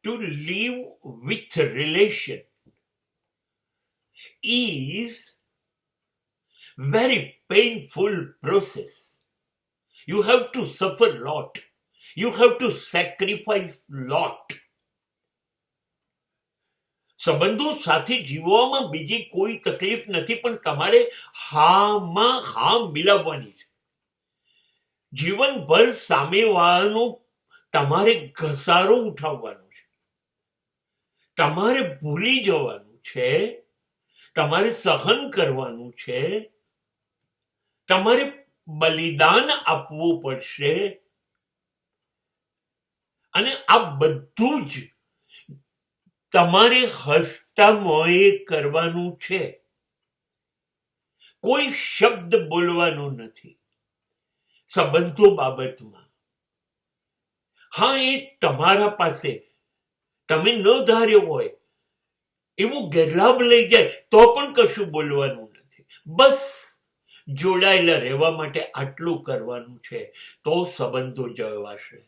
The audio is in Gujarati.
to live with relation is very painful process. You have to suffer lot. You have to sacrifice lot. સંબંધો સાથે જીવવામાં બીજી કોઈ તકલીફ નથી, પણ તમારે હામાં હા મિલાવવાની છે. જીવનભર સામેવાળાનો તમારે ઘસારો ઉઠાવવાનો છે, તમારે ભૂલી જવાનું છે, તમારે સહન કરવાનું છે, તમારે બલિદાન આપવું પડશે. અને આ બધું જ તમારે હસતા મોંએ કરવાનું છે. કોઈ શબ્દ બોલવાનો નથી સંબંધો બાબતમાં. હા, એ તમારા પાસે તમે ન ધાર્યો હોય એવો ગેરલાભ લઈ જાય તો પણ કશું બોલવાનું નથી. બસ જોડાયેલા રહેવા માટે આટલું કરવાનું છે, તો સંબંધો જળવાશે.